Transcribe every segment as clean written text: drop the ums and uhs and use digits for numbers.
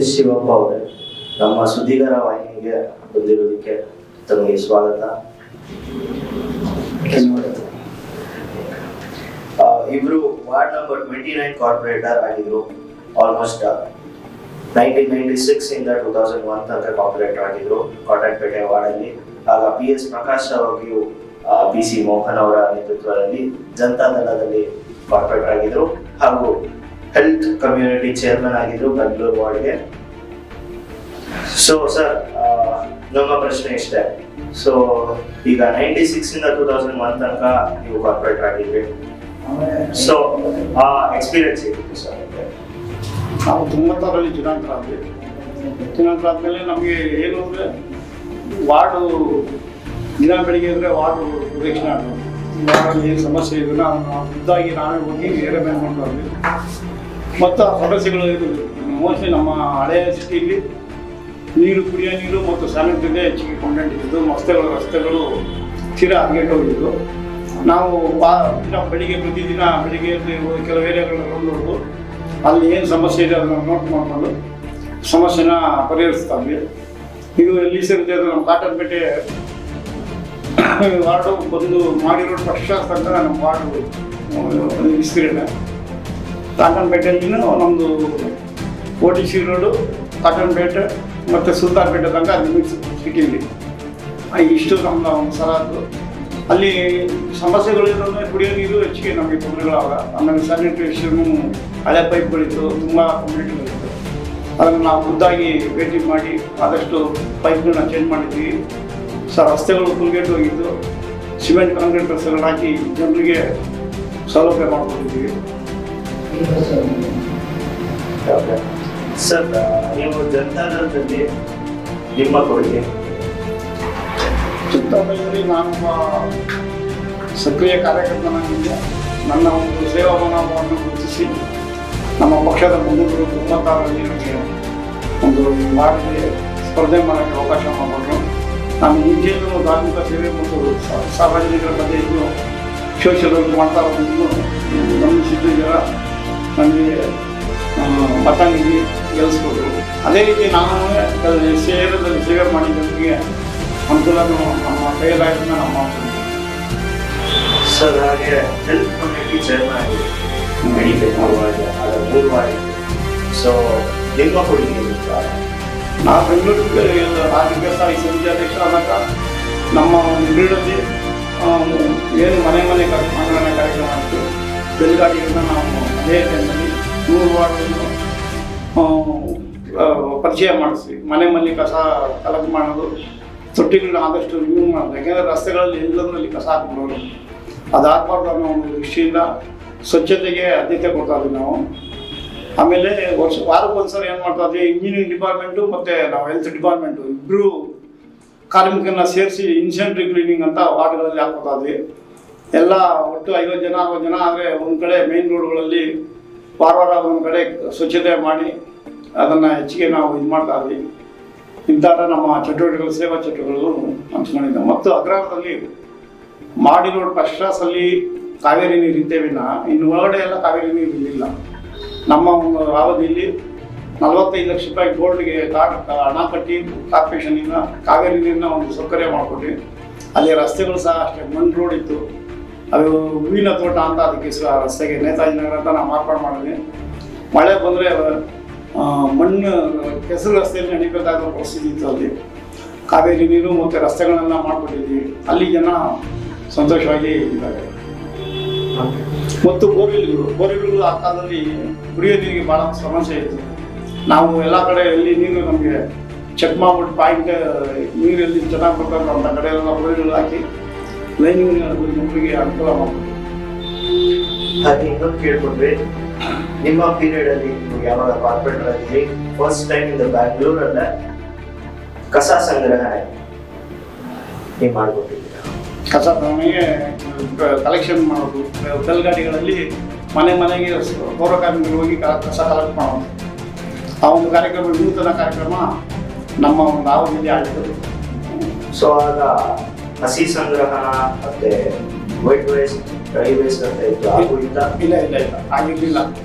S Shivappa ಅವರೇ, ನಮ್ಮ ಸುದ್ದಿಗಾರ ವಾಹಿನಿಗೆ ಬಂದಿರೋದಕ್ಕೆ ತಮಗೆ ಸ್ವಾಗತ. ಇವರು ವಾರ್ಡ್ ನಂಬರ್ 29 ಕಾರ್ಪೊರೇಟರ್ ಆಗಿದ್ರು. ಆಲ್ಮೋಸ್ಟ್ 1996 ಇಂದ 2001 ತನಕ ಕಾರ್ಪೊರೇಟರ್ ಆಗಿದ್ರು ಕಾಟನ್ಪೇಟೆ ವಾರ್ಡಲ್ಲಿ. ಆಗ PS ಪ್ರಕಾಶ್ ಅವರಿಗೂ PC ಮೋಹನ್ ಅವರ ನೇತೃತ್ವದಲ್ಲಿ ಜನತಾದಳದಲ್ಲಿ ಕಾರ್ಪೊರೇಟರ್ ಆಗಿದ್ರು ಹಾಗೂ ಹೆಲ್ತ್ ಕಮ್ಯುನಿಟಿ ಚೇರ್ಮನ್ ಆಗಿದ್ರು ಬೆಂಗಳೂರು ವಾರ್ಡ್ಗೆ. ಸೊ ಸರ್, ನಮ್ಮ ಪ್ರಶ್ನೆ ಇಷ್ಟೇ. ಸೊ ಈಗ 96 ಇಂದ 2001 ತನಕ ನೀವು ಕಾರ್ಪೊರೇಟರ್ ಆಗಿದ್ರಿ. ಸೊ ಆ ಎಕ್ಸ್ಪೀರಿಯನ್ಸ್ ಹೇಗಿತ್ತು ಸರ್? ನಾವು 90ರಲ್ಲಿ ಚುನಾವಣೆ ಆದಮೇಲೆ ನಮಗೆ ಏನು ಅಂದರೆ ವಾರ್ಡು ದಿನ ಬೆಳಿಗ್ಗೆ ಅಂದರೆ ವಾರ್ಡು ಪ್ರದಕ್ಷಿಣೆ ಆಗೋದು. ವಾರ್ಡಲ್ಲಿ ಏನು ಸಮಸ್ಯೆ ಇದನ್ನು ಅದನ್ನು ಖುದ್ದಾಗಿ ನಾವೇ ಹೋಗಿ ಏರೆ ಮೇಲೆ ಮಾಡ್ತೀವಿ. ಮತ್ತು ಆ ಸಮಸ್ಯೆಗಳು ಇದು ಮೋಸ್ಟ್ಲಿ ನಮ್ಮ ಹಳೆಯ ಸಿಟಿಯಲ್ಲಿ ನೀರು, ಕುಡಿಯೋ ನೀರು ಮತ್ತು ಸ್ಯಾನಿಟರಿದೇ ಹೆಚ್ಚಿಗೆ ಕೊಂಡೊಂಡಿದ್ದು. ರಸ್ತೆಗಳು ತೀರಾ ಹಂಗೆಟ್ಟೋಗಿದ್ದು. ನಾವು ದಿನ ಪ್ರತಿದಿನ ಬೆಳಿಗ್ಗೆ ಕೆಲವು ಏರಿಯಾಗಳನ್ನ ನೋಡೋದು, ಅಲ್ಲಿ ಏನು ಸಮಸ್ಯೆ ಇದೆ ಅದನ್ನು ನೋಟ್ ಮಾಡಿಕೊಂಡು ಸಮಸ್ಯೆನ ಪರಿಹರಿಸ್ತಾವೆ. ಇದು ಎಲ್ಲಿ ಸೇರುತ್ತೆ ಅದು ನಮ್ಮ ಕಾಟನ್ಪೇಟೆ ವಾರ್ಡು ಬಂದು ಮಾಡಿರೋ ಪಕ್ಷ ತನಕ ನಮ್ಮ ವಾರ್ಡು ವಿಸ್ತೀರ್ಣ. ಕಾಟನ್ಪೇಟೆಯಲ್ಲಿನೂ ನಮ್ಮದು OTC ರೋಡು, ಕಾಟನ್ಪೇಟೆ ಮತ್ತು ಸುಲ್ತಾನ್ಪೇಟೆ ತನಕ ಲಿಮಿಟ್ಸ್ ಸಿಟಿಯಲ್ಲಿ ಇಷ್ಟು ನಮ್ಮ ಒಂದು ಸರಹದ್ದು. ಅಲ್ಲಿ ಸಮಸ್ಯೆಗಳಿರೋದ್ರೆ ಕುಡಿಯೋ ನೀರು ಹೆಚ್ಚಿಗೆ ನಮಗೆ ತೊಂದರೆಗಳಾಗ. ಆಮೇಲೆ ಸ್ಯಾನಿಟೇಷನ್ನು ಹಳೆ ಪೈಪ್ಗಳಿತ್ತು, ತುಂಬ ಕಮ್ಯುನಿಟಿಗಳಿತ್ತು. ಅದನ್ನು ನಾವು ಖುದ್ದಾಗಿ ಭೇಟಿ ಮಾಡಿ ಆದಷ್ಟು ಪೈಪ್ಗಳನ್ನ ಚೇಂಜ್ ಮಾಡಿದ್ವಿ. ರಸ್ತೆಗಳು ಫುಲ್ಗೇಟ್ ಹೋಗಿದ್ದು, ಸಿಮೆಂಟ್ ಕಾಂಕ್ರೀಟ್ ರಸ್ತೆಗಳು ಹಾಕಿ ಜನರಿಗೆ ಸೌಲಭ್ಯ ಮಾಡಿಕೊಟ್ಟಿದ್ದೀವಿ. ಸರ್, ನೀವು ಜನತಾದಳದಲ್ಲಿ ನಿಮ್ಮ ಕೊಡುಗೆ? ಜನತಾದಳದಲ್ಲಿ ನಾನು ಸಕ್ರಿಯ ಕಾರ್ಯಕರ್ತನಾಗಿದ್ದೆ. ನನ್ನ ಒಂದು ಸೇವಾ ಮನೋಭಾವವನ್ನು ಗುರುತಿಸಿ ನಮ್ಮ ಪಕ್ಷದ ಮುಖಂಡರು 96ರಲ್ಲಿ ನನಗೆ ಒಂದು ವಾರ್ಡ್ಗೆ ಸ್ಪರ್ಧೆ ಮಾಡೋಕ್ಕೆ ಅವಕಾಶ ಮಾಡಿಕೊಟ್ರು. ನಾನು ಮುಂಚೆಯೂ ಧಾರ್ಮಿಕ ಸೇವೆ ಮತ್ತು ಸಾರ್ವಜನಿಕರ ಮಧ್ಯೆ ಇದ್ದು ಸೋಷಿಯಲ್ ವರ್ಕ್ ಮಾಡ್ತಾ ಹೋಗಿದ್ದು ಗಮನಿಸಿದ್ದು ಜನ ನನಗೆ ಮತ ನೀಡಿ ಗೆಲ್ಲಿಸ್ಕೊಟ್ರು. ಅದೇ ರೀತಿ ನಾನು ಸೇವೆಯಲ್ಲಿ ಸೇವೆ ಮಾಡಿದ್ದವರಿಗೆ ಅನುಕೂಲನೂ ನಮ್ಮ ಕೈಲಾಯನ್ನ ನಾವು ಮಾಡ್ತೀವಿ. ಸರ್, ಹಾಗೆ ಹೆಲ್ತ್ ಕಮ್ಯುನಿಟಿ ಚೇರ್ಮನ್ ಆಗಿದೆ ಮೂರು ವಾರ್ಡ್. ಸೊ ನಿಮ್ಮ ಕೊಡುಗೆ? ನಾವು ಬೆಂಗಳೂರಿಗೆ ರಾಜ್ಯ ಸ್ಥಾಯಿ ಸಮಿತಿ ಅಧ್ಯಕ್ಷ ಆದಾಗ ನಮ್ಮ ನೀರಲ್ಲಿ ಏನು ಮನೆ ಅಂಗನ ಕಾರ್ಯಕ್ರಮ ಆಯಿತು. ಬೆಳಗಾವಿಯಿಂದ ನಾವು ಅದೇ ಟೈಮಲ್ಲಿ 3 ವಾರ್ಡನ್ನು ಪರಿಚಯ ಮಾಡಿಸ್ವಿ. ಮನೆ ಕಸ ಕಲೆಕ್ಟ್ ಮಾಡೋದು, ತೊಟ್ಟಿಗಳನ್ನ ಆದಷ್ಟು ರಿವ್ಯೂ ಮಾಡೋದು. ಯಾಕೆಂದರೆ ರಸ್ತೆಗಳಲ್ಲಿ ಎಲ್ಲದರಲ್ಲಿ ಕಸ ಹಾಕ್ಬಿಡೋರು, ಅದಾಗಬಾರ್ದು ಅನ್ನೋ ಒಂದು ದೃಷ್ಟಿಯಿಂದ ಸ್ವಚ್ಛತೆಗೆ ಆದ್ಯತೆ ಕೊಡ್ತಾ ಇದ್ವಿ ನಾವು. ಆಮೇಲೆ ವಾರಕ್ಕೊಂದ್ಸರಿ ಏನು ಮಾಡ್ತಾ ಇದ್ವಿ, ಇಂಜಿನಿಯರಿಂಗ್ ಡಿಪಾರ್ಟ್ಮೆಂಟು ಮತ್ತು ನಾವು ಹೆಲ್ತ್ ಡಿಪಾರ್ಟ್ಮೆಂಟು ಇಬ್ಬರು ಕಾರ್ಮಿಕರನ್ನ ಸೇರಿಸಿ ಇನ್ಸೆಂಟ್ರಿ ಕ್ಲೀನಿಂಗ್ ಅಂತ ವಾರ್ಡ್ಗಳಲ್ಲಿ ಹಾಕ್ಕೊತಾ ಇದ್ವಿ. ಎಲ್ಲ ಒಟ್ಟು 50 ಜನ 60 ಜನ ಆದರೆ ಒಂದು ಕಡೆ ಮೇನ್ ರೋಡ್ಗಳಲ್ಲಿ ವಾರ ಒಂದು ಕಡೆ ಸ್ವಚ್ಛತೆ ಮಾಡಿ ಅದನ್ನು ಹೆಚ್ಚಿಗೆ ನಾವು ಇದು ಮಾಡ್ತಾ ಇದ್ವಿ. ಇಂಥ ನಮ್ಮ ಚಟುವಟಿಕೆಗಳು, ಸೇವಾ ಚಟುವಟಿಕೆಗಳು ಹಂಚ್ಕೊಂಡಿದ್ದೆ. ಮತ್ತು ಅಗ್ರಹಾರದಲ್ಲಿ ಮಾಡಿ ರೋಡ್ ಫಸ್ಟ್ ಕ್ಲಾಸಲ್ಲಿ ಕಾವೇರಿ ನೀರು ಇದ್ದೇವಿನ ಇನ್ನು ಒಳಗಡೆ ಎಲ್ಲ ಕಾವೇರಿ ನೀರು ಇರಲಿಲ್ಲ. ನಮ್ಮ ಒಂದು ಅವಧಿಯಲ್ಲಿ 45 ಲಕ್ಷ ರೂಪಾಯಿ ಗೋಲ್ಡ್ಗೆ ಹಣ ಕಟ್ಟಿ ಕಾರ್ಪೊರೇಷನಿಂದ ಕಾವೇರಿ ನೀರಿನ ಒಂದು ಸೌಕರ್ಯ ಮಾಡಿಕೊಟ್ಟು, ಅಲ್ಲಿ ರಸ್ತೆಗಳು ಸಹ ಅಷ್ಟೇ ಮಣ್ಣು ರೋಡ್ ಇತ್ತು. ಅದು ಹೂವಿನ ತೋಟ ಅಂತ ಅದಕ್ಕೆ ಆ ರಸ್ತೆಗೆ ನೇತಾಜಿ ನಗರ ಅಂತ ನಾವು ಮಾರ್ಪಾಡು ಮಾಡಿದ್ವಿ. ಮಳೆ ಬಂದರೆ ಮಣ್ಣು ಕೆಸರು ರಸ್ತೆಯಲ್ಲಿ ನಡಿಬೇಕಾದ ಪರಿಸ್ಥಿತಿ ಇತ್ತು. ಅಲ್ಲಿ ಕಾವೇರಿ ನೀರು ಮತ್ತು ರಸ್ತೆಗಳನ್ನೆಲ್ಲ ಮಾಡಿಕೊಟ್ಟಿದ್ವಿ. ಅಲ್ಲಿ ಜನ ಸಂತೋಷವಾಗಿ ಇದ್ದಾರೆ. ಮತ್ತು ಬೋರ್ವೆಲ್ಗಳು ಆ ಕಾಲದಲ್ಲಿ ಕುಡಿಯೋ ನೀರಿಗೆ ಭಾಳ ಸಮಸ್ಯೆ ಇತ್ತು. ನಾವು ಎಲ್ಲ ಕಡೆ ಎಲ್ಲಿ ನೀರು ನಮಗೆ ಚೆಕ್ ಮಾಡ್ಬಿಟ್ಟು ಪಾಯಿಂಟ್ ನೀರಲ್ಲಿ ಚೆನ್ನಾಗಿ ಬರ್ತದೆ ಅಂತ ಕಡೆ ಎಲ್ಲ ಬೋರ್ವೆಲ್ ಹಾಕಿ ಲೈನಿಂಗ್ ಜನರಿಗೆ ಅನುಕೂಲ ಮಾಡ್ತೀವಿ. ಹಾಗೆ ಇನ್ನೊಂದು ಕೇಳ್ಕೊಂಡ್ರೆ, ನಿಮ್ಮ ಪೀರಿಯಡ್ ಅಲ್ಲಿ ನೀವು ಯಾವಾಗ ಕಾರ್ಪೊರೇಟರ್ ಆಗಿದ್ರಿ, ಫಸ್ಟ್ ಟೈಮ್ ಇಂದ ಬ್ಯಾಂಗ್ಳೂರಲ್ಲ ಕಸ ಸಂಗ್ರಹಣೆ ನೀವು ಮಾಡಿಕೊಟ್ಟಿದ್ದೀರಾ? ಕಸ ನಮಗೆ ಕಲೆಕ್ಷನ್ ಮಾಡೋದು, ಬೆಲ್ಗಾಡಿಗಳಲ್ಲಿ ಮನೆಗೆ ಪೌರ ಕಾರ್ಮಿಕರು ಹೋಗಿ ಕಸ ಕಲೆಕ್ಟ್ ಮಾಡೋದು. ಆ ಒಂದು ಕಾರ್ಯಕ್ರಮ ನೂತನ ಕಾರ್ಯಕ್ರಮ ನಮ್ಮ ಒಂದು ಅವಧಿಯಲ್ಲಿ ಆಗಿದ್ದು. ಸೊ ಆಗ ಹಸಿ ಸಂಗ್ರಹಣ ಮತ್ತೆ ವೈಟ್ ವೇಸ್ಟ್, ಡ್ರೈ ವೇಸ್ಟ್ ಅಂತ ಇತ್ತು, ಹಾಗೂ ಇಲ್ಲ ಆಗಿರಲಿಲ್ಲ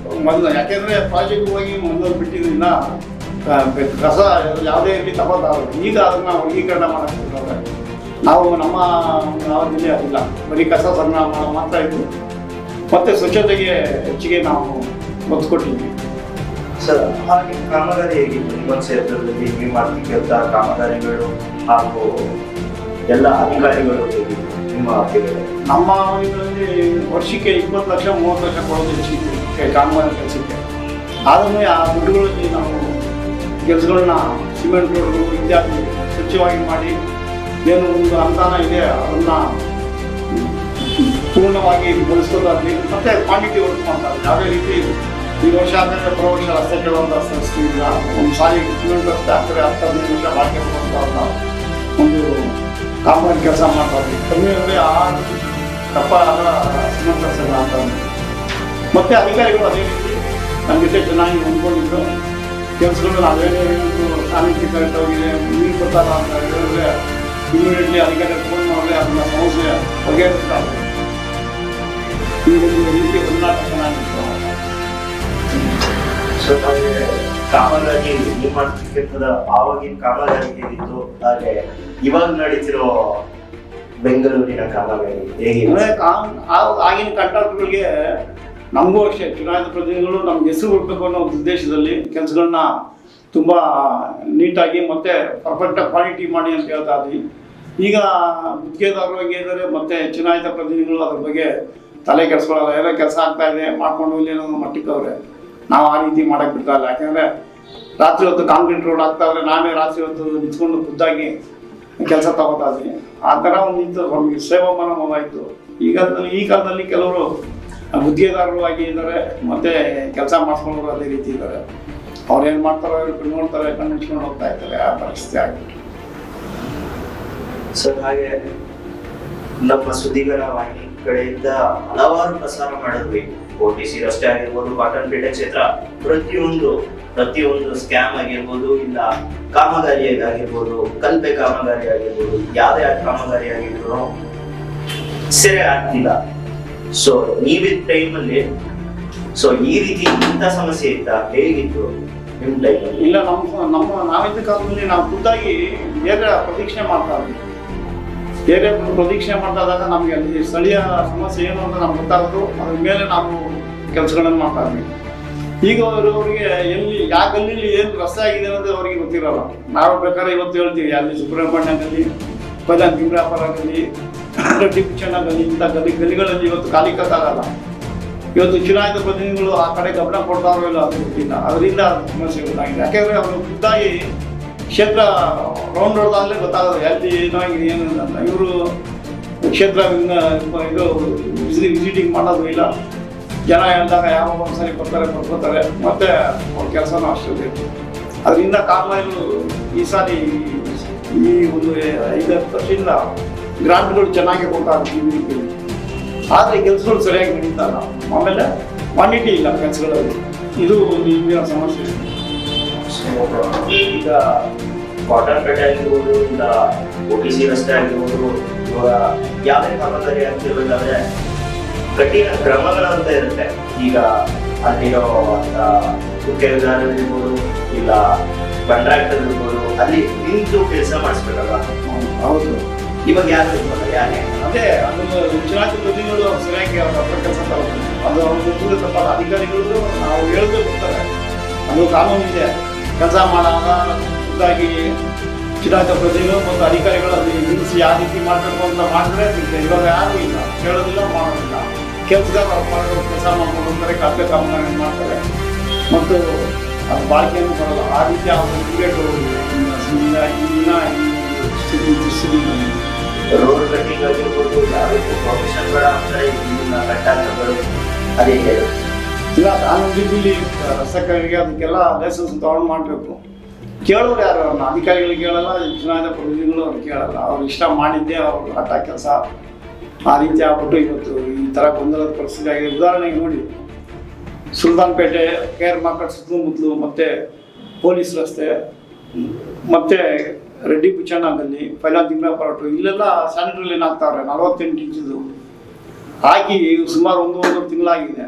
ಮೊದಲು. ಯಾಕೆಂದರೆ ಪ್ರಾಜೆಕ್ಟ್ ಹೋಗಿ ಮೊದಲು ಬಿಟ್ಟಿದ್ದರಿಂದ ಕಸ ಯಾವುದೇ ರೀತಿ ತಗೋತಾರೆ. ಈಗ ಅದನ್ನ ವರ್ಗೀಕರಣ ಮಾಡೋಕ್ಕಿದ್ದಾರೆ. ನಾವು ನಮ್ಮ ಅವಧಿಯಲ್ಲಿ ಅದಿಲ್ಲ, ಬರೀ ಕಸ ಸಂಗ್ರಹ ಮಾಡೋ ಮಾತ್ರ ಇದ್ದು ಮತ್ತೆ ಸ್ವಚ್ಛತೆಗೆ ಹೆಚ್ಚಿಗೆ ನಾವು ಒತ್ತು ಕೊಟ್ಟಿದ್ವಿ. ಸರ್, ಹಾಗೆ ಕಾಮಗಾರಿ ಹೇಗಿತ್ತು ನಿಮ್ಮ ಕ್ಷೇತ್ರದಲ್ಲಿ? ನೀವು ಮಾಡ್ತಿದ್ದಂಥ ಕಾಮಗಾರಿಗಳು ಹಾಗೂ ಎಲ್ಲ ಅಧಿಕಾರಿಗಳು ಹೇಗಿತ್ತು ನಿಮ್ಮ ಅವಧಿಗಳಲ್ಲಿ? ನಮ್ಮ ಅವಧಿಗಳಲ್ಲಿ ವರ್ಷಕ್ಕೆ 20 ಲಕ್ಷ 30 ಲಕ್ಷ ಕೊಡೋದು ಹೆಚ್ಚಿಗೆ ಕಾಮಗಾರಿ ಕೆಲಸಕ್ಕೆ. ಆದ್ರೆ ಆ ದುಡ್ಡುಗಳಲ್ಲಿ ನಾವು ಕೆಲಸಗಳನ್ನ ಸಿಮೆಂಟ್ ರೋಡ್ಗಳು ಇತ್ಯಾದಿ ಸ್ವಚ್ಛವಾಗಿ ಮಾಡಿ ಏನು ಒಂದು ಅನುದಾನ ಇದೆ ಅದನ್ನು ಪೂರ್ಣವಾಗಿ ಬಳಸೋದಾಗಲಿ ಮತ್ತು ಕ್ವಾಂಟಿಟಿ ವರ್ಕ್ ಮಾಡ್ತಾರೆ. ಯಾವುದೇ ರೀತಿ ಈ ವರ್ಷ ಆದರೆ ಪ್ರವರ್ಷ ರಸ್ತೆ ಕೇಳುವಂಥ ಸಂಸ್ಥೆ ಇಲ್ಲ. ಒಂದು ಸಾರಿ ಸಿಮೆಂಟ್ ರಸ್ತೆ ಆಗ್ತಾರೆ 10-15 ವರ್ಷ ಬಾಕಿ ಕೊಡುವಂಥ ಒಂದು ಕಾಮಗಾರಿ ಕೆಲಸ ಮಾಡ್ತಾರೆ. ಕಮ್ಮಿ ಅಂದರೆ 6 ದಪ್ಪ ಸಿಮೆಂಟ್ ರಸ್ತೆಗಳು ಅಂತ. ಮತ್ತು ಅಧಿಕಾರಿಗಳು ಅದೇ ರೀತಿ ನಮ್ಮ ಜೊತೆ ಚೆನ್ನಾಗಿ ಹೊಂದ್ಕೊಂಡಿದ್ದು ಕೆಲಸಗಳು ನಾವೇನೇ ಸಾನಿಧ್ಯ ಕರೆಕ್ಟಾಗಿದೆ ನೀರು ಬರ್ತಾರ ಅಂತ ಹೇಳಿದ್ರೆ ಇಮಿಡಿಯೇಟ್ಲಿ ಅಧಿಕಾರಿ ಫೋನ್ ಮಾಡಿದ್ರೆ ಅದನ್ನ ಸಮಸ್ಯೆ ಬಗೆಹರಿಸ್ತಾರೆ. ಈ ಒಂದು ರೀತಿಯ ಹೊಂದಾಟ ಚೆನ್ನಾಗಿತ್ತು. ಸೊ ಹಾಗೆ ಕಾಮಗಾರಿ ನಿಮ್ಮ ಕ್ಷೇತ್ರದ ಆವಾಗಿನ ಕಾಮಗಾರಿ ಹೇಗಿತ್ತು, ಹಾಗೆ ಇವಾಗ ನಡೀತಿರೋ ಬೆಂಗಳೂರಿನ ಕಾಮಗಾರಿ ಹೇಗಿದೆ? ಆಗಿನ ಕಾಂಟ್ರಾಕ್ಟರ್ಗಳಿಗೆ ನಮಗೂ ಅಷ್ಟೇ ಚುನಾಯಿತ ಪ್ರತಿನಿಧಿಗಳು ನಮ್ಗೆ ಹೆಸರು ಕೊಡಬೇಕು ಅನ್ನೋ ಉದ್ದೇಶದಲ್ಲಿ ಕೆಲಸಗಳನ್ನ ತುಂಬ ನೀಟಾಗಿ ಮತ್ತು ಪರ್ಫೆಕ್ಟಾಗಿ ಕ್ವಾಲಿಟಿ ಮಾಡಿ ಅಂತ ಹೇಳ್ತಾ ಇದ್ವಿ. ಈಗ ಗುತ್ತಿಗೆದಾರರು ಹಂಗೆ ಇದ್ದಾರೆ ಮತ್ತು ಚುನಾಯಿತ ಪ್ರತಿನಿಧಿಗಳು ಅದ್ರ ಬಗ್ಗೆ ತಲೆ ಕೆಡಿಸ್ಕೊಳ್ಳಲ್ಲ. ಏನೋ ಕೆಲಸ ಆಗ್ತಾ ಇದೆ ಮಾಡ್ಕೊಂಡು ಹೋಗ್ಲಿ ಅನ್ನೋ ಮಟ್ಟಕ್ಕೆ ಅವ್ರೆ. ನಾವು ಆ ರೀತಿ ಮಾಡೋಕ್ಕೆ ಬಿಡ್ತಾ ಇಲ್ಲ. ಯಾಕೆಂದರೆ ರಾತ್ರಿ ಹೊತ್ತು ಕಾಂಕ್ರೀಟ್ ರೋಡ್ ಆಗ್ತಾ ಇದ್ರೆ ನಾವೇ ರಾತ್ರಿ ಹೊತ್ತು ನಿಂತ್ಕೊಂಡು ಖುದ್ದಾಗಿ ಕೆಲಸ ತಗೋತಾ ಇದ್ವಿ. ಆ ಥರ ಒಂದು ಇತ್ತು, ನಮಗೆ ಸೇವಾ ಮನೋಭಾವ. ಈ ಕಾಲದಲ್ಲಿ ಕೆಲವರು ಗುತ್ತಿಗೆದಾರರು ಆಗಿ ಇದ್ದಾರೆ ಮತ್ತು ಕೆಲಸ ಮಾಡಿಸ್ಕೊಂಡವರು ಅದೇ ರೀತಿ ಇದ್ದಾರೆ. ಅವ್ರು ಏನು ಮಾಡ್ತಾರೋ ನೋಡ್ತಾರೆ, ಕಣ್ಣಿಸ್ಕೊಂಡು ಹೋಗ್ತಾ ಇರ್ತಾರೆ. ಆ ಪರಿಸ್ಥಿತಿ ಆಗಿಬಿಟ್ಟು. ಸರ್, ಹಾಗೆ ನಮ್ಮ ಸುದ್ದಿಗಾರ ವಾಹಿನಿ ಕಡೆಯಿಂದ ಹಲವಾರು ಪ್ರಸಾರ ಮಾಡಿದ್ವಿ. OTC ರಸ್ತೆ ಆಗಿರ್ಬೋದು, ಕಾಟನ್ಪೇಟೆ ಕ್ಷೇತ್ರ, ಪ್ರತಿಯೊಂದು ಸ್ಕ್ಯಾಮ್ ಆಗಿರ್ಬೋದು, ಇಲ್ಲ ಕಾಮಗಾರಿ ಆಗಿರ್ಬೋದು, ಕಲ್ಪೆ ಕಾಮಗಾರಿ ಆಗಿರ್ಬೋದು, ಯಾವುದೇ ಕಾಮಗಾರಿ ಆಗಿದ್ರು ಸೆರೆ ಆಗ್ತಿಲ್ಲ. ಸೊ ನೀವಿದ್ದ ಟೈಮಲ್ಲಿ ಈ ರೀತಿ ಇಂಥ ಸಮಸ್ಯೆ ಇತ್ತಾ, ಹೇಗಿತ್ತು ನಿಮ್ಮ ಟೈಮಲ್ಲಿ? ಇಲ್ಲ, ನಾವಿದ್ದ ಕಾಲದಲ್ಲಿ ನಾವು ಖುದ್ದಾಗಿ ಬೇರೆ ಪ್ರದೀಕ್ಷಣೆ ಮಾಡ್ತಾ ಇದ್ವಿ. ಬೇರೆ ಪ್ರದೀಕ್ಷಣೆ ಮಾಡ್ತಾ ಇದ್ದಾಗ ನಮಗೆ ಅಲ್ಲಿ ಸ್ಥಳೀಯ ಸಮಸ್ಯೆ ಏನು ಅಂತ ನಮ್ಗೆ ಗೊತ್ತಾಗೋದು. ಅದ್ರ ಮೇಲೆ ನಾವು ಕೆಲಸಗಳನ್ನು ಮಾಡ್ತಾ ಇದ್ವಿ. ಈಗ ಅವರಿಗೆ ಎಲ್ಲಿ ಯಾವ ಗಲ್ಲಿಲಿ ಏನು ರಸ್ತೆ ಆಗಿದೆ ಅನ್ನೋದು ಅವರಿಗೆ ಗೊತ್ತಿರೋಲ್ಲ. ನಾವು ಬೇಕಾದ್ರೆ ಇವತ್ತು ಹೇಳ್ತೀವಿ, ಅಲ್ಲಿ ಸುಬ್ರಹ್ಮಣ್ಯ ಗಲ್ಲಿ, ಪೈಲಾನ್ ಭೀಮ್ರಾಪುರ ಗಲ್ಲಿ, ರೆಡ್ಡಿ ಪಿಚ್ಚಣ್ಣ ಗಲ್ಲಿ, ಇಂಥ ಗಲ್ಲಿಗಳಲ್ಲಿ ಇವತ್ತು ಖಾಲಿ ಕತ್ತಾಗಲ್ಲ. ಇವತ್ತು ಚುನಾಯಿತ ಪ್ರತಿನಿಧಿಗಳು ಆ ಕಡೆ ಗಮನ ಕೊಡ್ತಾರೋ ಇಲ್ಲ ಅದು ಗೊತ್ತಿಲ್ಲ. ಅದರಿಂದ ಸಮಸ್ಯೆ ಗೊತ್ತಾಗಿದೆ. ಯಾಕೆಂದರೆ ಅವರು ಖುದ್ದಾಗಿ ಕ್ಷೇತ್ರ ರೌಂಡ್ ಹೊಡೆದಾಗಲೇ ಗೊತ್ತಾಗೋದು ಎಲ್ಲಿ ಏನಾಗಿದೆ ಏನು ಅಂತ. ಇವರು ಕ್ಷೇತ್ರ ಇದು ವಿಸಿಟಿಂಗ್ ಮಾಡೋದು ಇಲ್ಲ. ಜನ ಹೇಳಿದಾಗ ಯಾವ ಒಂದ್ಸರಿ ಬರ್ಕೋತಾರೆ ಮತ್ತೆ ಅವ್ರ ಕೆಲಸನೂ ಅಷ್ಟೇ ಬೇಕು. ಅದರಿಂದ ಕಾಮಗಾರಿಗಳು ಈ ಸಾರಿ ಈ ಒಂದು 5-10 ವರ್ಷದಿಂದ ಗ್ರಾಂಟ್ಗಳು ಚೆನ್ನಾಗಿ ಕೊಡ್ತಾರೆ. ಆದರೆ ಕೆಲಸಗಳು ಸರಿಯಾಗಿ ನಡೀತಲ್ಲ. ಆಮೇಲೆ ಕ್ವಾಂಟಿಟಿ ಇಲ್ಲ ಕೆಲಸಗಳಲ್ಲಿ. ಇದು ಒಂದು ಇಂದಿನ ಸಮಸ್ಯೆ. ಈಗ ಕಾಟನ್ಪೇಟೆ ಆಗಿರ್ಬೋದು, ಇಲ್ಲ OTC ರಸ್ತೆ ಆಗಿರ್ಬೋದು, ಇವಾಗ ಯಾವುದೇ ಕಾಮಗಾರಿ ಆಗ್ತಿರ್ಬೇಕಾದ್ರೆ ಕಠಿಣ ಕ್ರಮಗಳಂತ ಇರುತ್ತೆ. ಈಗ ಅಲ್ಲಿರೋ ಗುತ್ತಿಗೆದಾರರಿರ್ಬೋದು, ಇಲ್ಲ ಕಾಂಟ್ರಾಕ್ಟರ್ ಇರ್ಬೋದು, ಅಲ್ಲಿ ನಿಂತು ಕೆಲಸ ಮಾಡಿಸ್ಬೇಕಲ್ಲ. ಹೌದು. ಇವಾಗ ಯಾರು ಇರ್ಬೋದು, ಯಾರೇ ಅದೇ ಅದನ್ನು ಚುನಾಯಿತ ಪ್ರತಿನಿಧಿಗಳು ಸರಿಯಾಗಿ ಅವ್ರ ಕೆಲಸ ತಗೋತಾರೆ. ಅದು ಅವ್ರ ತಪ್ಪ. ಅಧಿಕಾರಿಗಳು ನಾವು ಹೇಳಿದ್ರೆ ಬರ್ತಾರೆ. ಅದು ಕಾನೂನು ಇದೆ. ಕೆಲಸ ಮಾಡುವಾಗ ಖುದ್ದಾಗಿ ಚುನಾಯಿತ ಪ್ರತಿನಿಧಿಗಳು ಮತ್ತು ಅಧಿಕಾರಿಗಳು ಅಲ್ಲಿ ನಿಲ್ಲಿಸಿ ಯಾವ ರೀತಿ ಮಾಡಬೇಕು ಅಂತ ಮಾಡಿದ್ರೆ ಇವಾಗ ಯಾರೂ ಇಲ್ಲ, ಕೇಳೋದಿಲ್ಲ, ಮಾಡೋದಿಲ್ಲ. ಕೆಲಸಗಾರ ಮಾಡೋ ಕೆಲಸ ಮಾಡ್ಕೊಂಡು ಹೋಗ್ತಾರೆ, ಕಲ್ಪೆ ಕಾಮಗಾರಿ ಮಾಡ್ತಾರೆ ಮತ್ತು ಅದು ಬಾಳಿಕೆಯನ್ನು ಬರಲ್ಲ. ಆ ರೀತಿ ಅವರು ಕ್ರಿಯೇಟ್ ರೋಡ್ ಕಟ್ಟಿಂಗ್ ಆಗಿರ್ಬೋದು, ಯಾವುದೇ ಪ್ರೊಫೆಷನ್ಗಳ ಅಂದರೆ ಇಲ್ಲಿನ ಕಟ್ಟಾಟಗಳು ಅದೇ ಇಲ್ಲ. ಕಾನೂನಿನಲ್ಲಿ ರಸ್ತೆಗಳಿಗೆ ಅದಕ್ಕೆಲ್ಲ ಲೈಸೆನ್ಸ್ ತಗೊಂಡು ಮಾಡಬೇಕು. ಕೇಳೋರು ಯಾರು? ಅವ್ರನ್ನ ಅಧಿಕಾರಿಗಳು ಕೇಳಲ್ಲ, ಚುನಾಯಿತ ಪ್ರತಿನಿಧಿಗಳು ಅವ್ರು ಕೇಳಲ್ಲ. ಅವ್ರು ಇಷ್ಟ ಮಾಡಿದ್ದೇ ಅವ್ರು ಆಟ ಕೆಲಸ. ಆ ರೀತಿ ಆಗ್ಬಿಟ್ಟು ಇವತ್ತು ಈ ಥರ ಗೊಂದಲದ ಪರಿಸ್ಥಿತಿ ಆಗಿದೆ. ಉದಾಹರಣೆಗೆ ನೋಡಿ, ಸುಲ್ತಾನ್ಪೇಟೆ, KR ಮಾರ್ಕೆಟ್ ಸುತ್ತಮುತ್ತಲು, ಮತ್ತು ಪೊಲೀಸ್ ರಸ್ತೆ, ಮತ್ತು ರೆಡ್ಡಿ ಪಿಚ್ಚಣ್ಣ ಗಲ್ಲಿ, ಪೈಲಾನ್ ಭೀಮ್ರಾಪುರ, ಇಲ್ಲೆಲ್ಲ ಸ್ಯಾನಿಟರಿ ಲೈನ್ ಹಾಕ್ತಾವ್ರೆ 48 ಇಂಚಿದು ಹಾಕಿ ಸುಮಾರು 1-1.5 ತಿಂಗಳಾಗಿದೆ.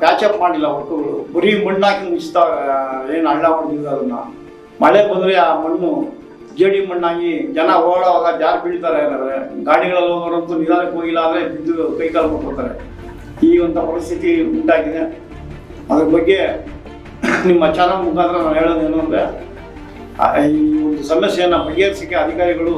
ಪ್ಯಾಚಪ್ ಮಾಡಿಲ್ಲ ವರ್ಕುಗಳು, ಬರೀ ಮಣ್ಣು ಹಾಕಿ ಮುಗಿಸ್ತಾವೆ. ಏನು ಹಳ್ಳ ಹೊಡೆದಿಲ್ಲ ಅದನ್ನ. ಮಳೆ ಬಂದರೆ ಆ ಮಣ್ಣು ಜೇಡಿ ಮಣ್ಣಾಗಿ ಜನ ಓಡಾಡುವಾಗ ಜಾರು ಬೀಳ್ತಾರೆ. ಗಾಡಿಗಳಲ್ಲಿ ಹೋಗೋರಂತೂ ನಿಧಾನಕ್ಕೆ ಹೋಗಿಲ್ಲ ಅಂದರೆ ಬಿದ್ದು ಕೈಕಾಲು ಕೊಟ್ಬಿಡ್ತಾರೆ. ಈ ಒಂದು ಪರಿಸ್ಥಿತಿ ಉಂಟಾಗಿದೆ. ಅದ್ರ ಬಗ್ಗೆ ನಿಮ್ಮ ಚಾನಲ್ ಮುಖಾಂತರ ನಾವು ಹೇಳೋದೇನು ಅಂದರೆ, ಈ ಒಂದು ಸಮಸ್ಯೆಯನ್ನು ಬಗೆಹರಿಸೋಕ್ಕೆ ಅಧಿಕಾರಿಗಳು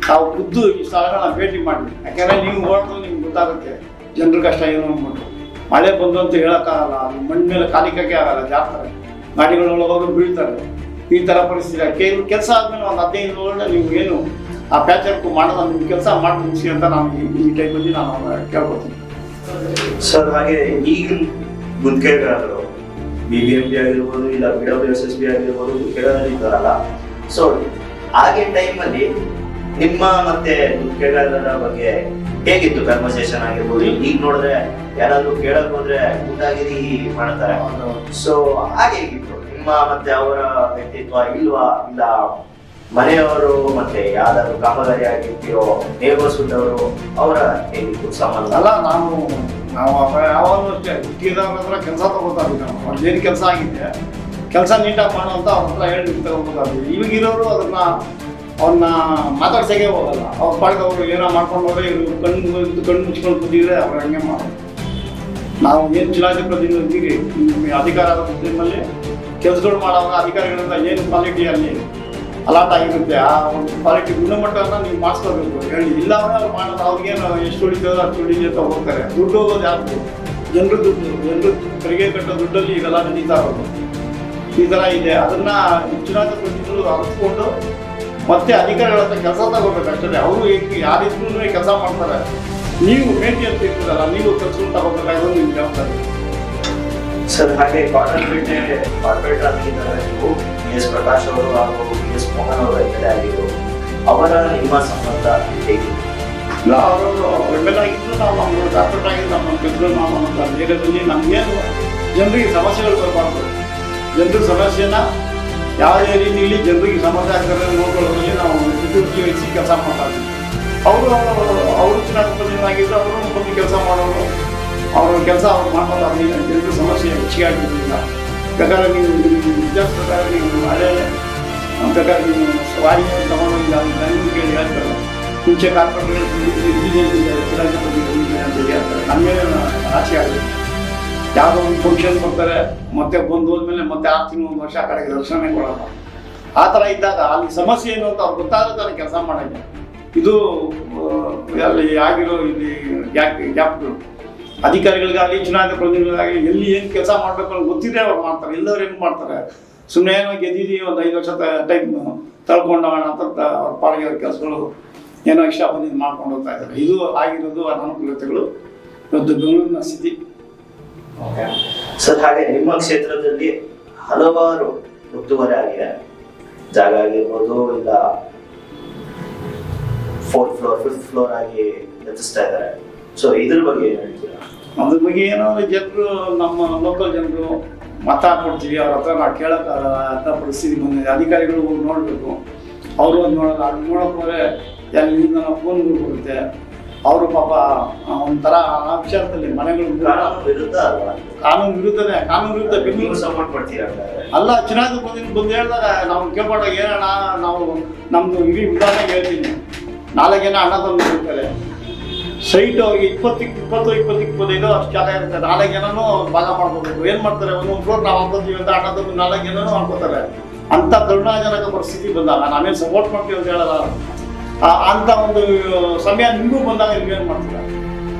ತಾವು ಖುದ್ದು ಈ ಸ್ಥಳಗಳನ್ನ ಭೇಟಿ ಮಾಡಿ. ಯಾಕೆಂದರೆ ನೀವು ಓಡೋದು ನಿಮ್ಗೆ ಗೊತ್ತಾಗುತ್ತೆ ಜನರ ಕಷ್ಟ ಏನು ಅಂದ್ಬಿಟ್ಟು. ಮಳೆ ಬಂದು ಅಂತ ಹೇಳೋಕ್ಕಾಗಲ್ಲ, ಮಣ್ಣು ಮೇಲೆ ಕಾಲಿಕಕ್ಕೆ ಆಗಲ್ಲ, ಜಾರ್ತಾರೆ, ಗಾಡಿಗಳೊಳಗವರು ಬೀಳ್ತಾರೆ. ಈ ಥರ ಪರಿಸ್ಥಿತಿ ಕೆಲಸ ಆದಮೇಲೆ ಒಂದು 15 ವರ್ಷ ನೀವು ಏನು ಆ ಪ್ಯಾಚರ್ಕು ಮಾಡೋದು ನಿಮ್ಮ ಕೆಲಸ ಮಾಡಿ ಮುಗಿಸಿ ಅಂತ ನಾನು ಈ ಟೈಮಲ್ಲಿ ನಾನು ಕೇಳ್ಕೊತೀನಿ ಸರ್. ಹಾಗೆ ಈಗಿನ ಗುತ್ತಿಗೆದಾರರು BBMP ಆಗಿರ್ಬೋದು, ಇಲ್ಲ BWSSB ಆಗಿರ್ಬೋದು, ಗುತ್ತಿಗೆದಾರರು ಇದ್ದಾರಲ್ಲ, ಸೊ ಆಗಿನ ಟೈಮಲ್ಲಿ ನಿಮ್ಮ ಮತ್ತೆ ಗುತ್ತಿಗೆದಾರರ ಬಗ್ಗೆ ಹೇಗಿತ್ತು ಕನ್ವರ್ಸೇಷನ್ ಆಗಿರ್ಬೋದು? ಈಗ ನೋಡಿದ್ರೆ ಯಾರಾದ್ರೂ ಕೇಳಕ್ ಹೋದ್ರೆ ಗುಂಡಾಗಿರಿ ಮಾಡ್ತಾರೆ. ಸೊ ಹಾಗೆ ಹೇಗಿತ್ತು ನಿಮ್ಮ ಮತ್ತೆ ಅವರ ವ್ಯಕ್ತಿತ್ವ? ಇಲ್ವಾ? ಇಲ್ಲ ಮನೆಯವರು ಮತ್ತೆ ಯಾವ್ದಾದ್ರು ಕಾಮಗಾರಿ ಆಗಿರ್ತೀರೋ ನೇಬರ್ಸ್ ಅವರು ಅವರ ಹೇಗಿತ್ತು ಸಂಬಂಧ? ಅಲ್ಲ, ನಾವು ಯಾವಾಗಲೂ ಅಷ್ಟೇ ಗುತ್ತಿಗೆದಾರರ ಹತ್ರ ಕೆಲಸ ತಗೋತಾರೆ. ನಾವು ಅವ್ರದ್ದೇನು ಕೆಲಸ ಆಗಿದೆ ಕೆಲಸ ನೀಟಾಗಿ ಮಾಡುವಂತ ಅವ್ರ ಹತ್ರ ಹೇಳಿ ತಗೋತಾರೆ. ಇವಾಗಿರೋರು ಅವ್ರನ್ನ ಮಾತಾಡ್ಸೋಕೆ ಹೋಗಲ್ಲ. ಅವ್ರ ಪಾಡಿಗೆ ಅವರು ಏನೋ ಮಾಡ್ಕೊಂಡು ಹೋದ್ರೆ ಇವರು ಕಣ್ಣು ಮುಚ್ಕೊಂಡು ಕೂತಿದ್ರೆ ಅವ್ರು ಹಂಗೆ ಮಾಡೋದು. ನಾವು ಏನು ಚುನಾಯಿತ ಪ್ರತಿನಿಧಿಗೆ ಅಧಿಕಾರ ಟೈಮಲ್ಲಿ ಕೆಲಸಗಳು ಮಾಡುವಾಗ ಅಧಿಕಾರಿಗಳಿಂದ ಏನು ಕ್ವಾಲಿಟಿಯಲ್ಲಿ ಅಲಾಟ್ ಆಗಿರುತ್ತೆ ಆ ಒಂದು ಕ್ವಾಲಿಟಿ ಗುಣಮಟ್ಟವನ್ನು ನೀವು ಮಾಡಿಸ್ಕೋಬೇಕು ಹೇಳಿ. ಇಲ್ಲ ಅಂದರೆ ಅವ್ರು ಮಾಡೋದು ಅವ್ರಿಗೇನು ಎಷ್ಟು ಉಳಿತದೋ ಅಷ್ಟು ಉಳಿಲಿ ಅಂತ ಹೋಗ್ತಾರೆ. ದುಡ್ಡು ಹೋಗೋದು ಯಾರು? ಜನರು ದುಡ್ಡು, ಜನರು ತೆರಿಗೆ ಕಟ್ಟೋ ದುಡ್ಡಲ್ಲಿ ಇವೆಲ್ಲ ನಡೀತಾ ಇರೋದು. ಈ ಥರ ಇದೆ. ಅದನ್ನು ಚುನಾಯಿತ ಪ್ರತಿನಿಧಿಗಳು ಅರಿಸ್ಕೊಂಡು ಮತ್ತೆ ಅಧಿಕಾರಿಗಳ ಹತ್ರ ಕೆಲಸ ತಗೋಬೇಕು ಅಷ್ಟೇ. ಅವರು ಯಾರಿದ್ರು ಕೆಲಸ ಮಾಡ್ತಾರೆ. ನೀವು ಭೇಟಿ ಅಂತ ಇರ್ತದಲ್ಲ, ನೀವು ಕೆಲಸವನ್ನು ತಗೋಬೇಕಾಗೋದು ನಿಮ್ಮ ಜವಾಬ್ದಾರಿ ಸರ್. ಹಾಗೆ ಕಾರ್ಪೊರೇಟರ್ ಆಗಿದ್ದಾರೆ ನೀವು, BS ಪ್ರಕಾಶ್ ಅವರು ಹಾಗೂ BS ಮೋಹನ್ ಅವರ ಎಮ್ ಎಲ್ ಎ ಆಗಿದ್ರು. ಅವರ ನಿಮ್ಮ ಸಂಬಂಧ ಹೇಗೆ? ಇಲ್ಲ, ಅವರು ಎಮ್ ಎಲ್ ಎ ಆಗಿದ್ದು ನಾವು ಕಾರ್ಪೊರೇಟ್ ಆಗಿದ್ದು ನಮ್ಮ ಕೆಲಸಗಳು ನಾವು ನಮ್ಮ ಏರಿಯಾದಲ್ಲಿ ನಮಗೇನು ಜನರಿಗೆ ಸಮಸ್ಯೆಗಳು ಬರಬಾರ್ದು. ಜನರ ಸಮಸ್ಯೆನ ಯಾವುದೇ ರೀತಿಯಲ್ಲಿ ಜನರಿಗೆ ಸಮಸ್ಯೆ ಆಗ್ತಾರೆ ನೋಡ್ಕೊಳ್ಳೋದ್ರಲ್ಲಿ ನಾವು ಚಟುವಟಿಕೆ ವಹಿಸಿ ಕೆಲಸ ಮಾಡ್ತಾ ಇದ್ದೀವಿ. ಅವರು ಚುನಾಯಿತ ಪ್ರತಿನಿಧಿಯಾಗಿದ್ದು ಅವರು ಬಂದು ಕೆಲಸ ಮಾಡೋರು, ಅವರ ಕೆಲಸ ಅವ್ರು ಮಾಡ್ತಾ ಇರಲಿಲ್ಲ. ಜನರ ಸಮಸ್ಯೆ ಹೆಚ್ಚಿಗೆ ಆಗಿರಲಿಲ್ಲ. ಬೇಕಾದ್ರೆ ನೀವು ವಿದ್ಯಾರ್ಥಿ ಪ್ರಕಾರ ನೀವು ಹಳೆ ಬೇಕಾದ್ರೆ ನೀವು ವಾರಿ ತಗೊಂಡೋಗಿಲ್ಲ ಅಂತ ಕೇಳಿ ಹೇಳ್ತಾರೆ. ಮುಂಚೆ ಕಾರ್ಪೊರೇಟ್ಗಳು ಚುನಾಯಿತ ಪ್ರತಿನಿಧಿ ಅಂತ ಹೇಳ್ತಾರೆ. ನಮಗೆ ಆಸೆ ಆಗಿದೆ. ಯಾವುದೋ ಒಂದು ಫಂಕ್ಷನ್ ಬರ್ತಾರೆ, ಮತ್ತೆ ಬಂದು ಹೋದ್ಮೇಲೆ ಮತ್ತೆ 6 ತಿಂಗಳು 1 ವರ್ಷ ಆ ಕಡೆಗೆ ದರ್ಶನ ಕೊಡಲ್ಲ. ಆ ಥರ ಇದ್ದಾಗ ಅಲ್ಲಿ ಸಮಸ್ಯೆ ಏನು ಅಂತ ಅವ್ರು ಗೊತ್ತಾದ್ರೆ ತಾನೇ ಕೆಲಸ ಮಾಡೋಕ್ಕೆ. ಇದು ಅಲ್ಲಿ ಆಗಿರೋ ಇಲ್ಲಿ ಗ್ಯಾಪ್ಗಳು ಅಧಿಕಾರಿಗಳಿಗಾಗಲಿ ಚುನಾಯಿತ ಪ್ರತಿನಿಧಿಗಳಿಗಾಗಲಿ ಎಲ್ಲಿ ಏನು ಕೆಲಸ ಮಾಡಬೇಕು ಅಂತ ಗೊತ್ತಿದ್ರೆ ಅವ್ರು ಮಾಡ್ತಾರೆ. ಎಲ್ಲರೂ ಏನು ಮಾಡ್ತಾರೆ, ಸುಮ್ಮನೆ ಏನೋ ಗೆದ್ದಿದ್ದೀವಿ ಒಂದು 5 ವರ್ಷ ಟೈಮ್ ತಳ್ಕೊಂಡೋಗೋಣ ಅಂತ ಅವ್ರ ಪಾಡಿಗೆ ಅವ್ರ ಕೆಲಸಗಳು ಏನೋ ಇಷ್ಟ ಬಂದಿದ್ದು ಮಾಡ್ಕೊಂಡು ಹೋಗ್ತಾ ಇದ್ದಾರೆ. ಇದು ಆಗಿರೋದು ಅನಾನುಕೂಲತೆಗಳು ಇವತ್ತು ಬೆಂಗಳೂರಿನ ಸ್ಥಿತಿ. ಸರ್, ಹಾಗೆ ನಿಮ್ಮ ಕ್ಷೇತ್ರದಲ್ಲಿ ಹಲವಾರು ಒತ್ತುವರಿ ಆಗಿದೆ. ಜಾಗ ಆಗಿರ್ಬೋದು, ಇಲ್ಲ 4th ಫ್ಲೋರ್ 5th ಫ್ಲೋರ್ ಆಗಿ ರಚಿಸ್ತಾ ಇದ್ದಾರೆ. ಸೊ ಇದ್ರ ಬಗ್ಗೆ ಏನು ಹೇಳ್ತೀರಾ? ಅದ್ರ ಬಗ್ಗೆ ಏನಂದ್ರೆ ಜನರು, ನಮ್ಮ ಲೋಕಲ್ ಜನರು ಮತ ಕೊಡ್ತೀವಿ, ಅವ್ರ ಹತ್ರ ನಾವು ಕೇಳೋಕ್ಕಾಗಲ್ಲ ಅಂತ ಪರಿಸ್ಥಿತಿ ಬಂದಿದೆ. ಅಧಿಕಾರಿಗಳು ಹೋಗಿ ನೋಡಬೇಕು, ಅವರು ಒಂದು ನೋಡೋಲ್ಲ. ಅದು ನೋಡೋಕೆ ಹೋದರೆ ಎಲ್ಲಿಂದ ನಾವು ಫೋನ್ಗಳು ಬರುತ್ತೆ. ಅವರು ಪಾಪ ಒಂಥರ ಆ ವಿಚಾರದಲ್ಲಿ ಮನೆಗಳು ಕಾನೂನು ವಿರುದ್ಧ ಬೆಂಗಳೂರು ಸಪೋರ್ಟ್ ಮಾಡ್ತೀರಾ? ಅಲ್ಲ, ಚುನಾಯಿತ ಪ್ರತಿನಿಧಿ ಬಂದು ಹೇಳಿದಾಗ ನಾವು ಕೇಳ್ಕೊಂಡಾಗ ಏನಣ್ಣ, ನಾವು ನಮ್ಮದು ಇಡೀ ಉದಾಹರಣೆ ಹೇಳ್ತೀನಿ. 4 ಜನ ಅಣ್ಣ ತಂದು ಇರ್ತಾರೆ. ಸೈಟ್ ಅವ್ರಿಗೆ 20-25 ಅಷ್ಟು ಜಾಗ ಇರುತ್ತೆ. 4 ಜನನೂ ಭಾಗ ಮಾಡ್ಕೋಬೇಕು. ಏನು ಮಾಡ್ತಾರೆ, ಒಂದೊಂದು ಫ್ಲೋರ್ ನಾವು ಹಾಕೋತೀವಿ ಅಂತ ಅಣ್ಣ ತಂದು 4 ಜನನೂ ಹಾಕೋತಾರೆ. ಅಂಥ ಕರುಣಾಜನಕ ಪರಿಸ್ಥಿತಿ ಬಂದಾಗ ನಾವೇನು ಸಪೋರ್ಟ್ ಮಾಡ್ತೀವಿ ಅಂತ ಹೇಳಲ್ಲ. ಅಂತ ಒಂದು ಸಮಯ ನಿಮಗೂ ಬಂದಾಗ ನೀವೇನು ಮಾಡ್ತೀರಾ?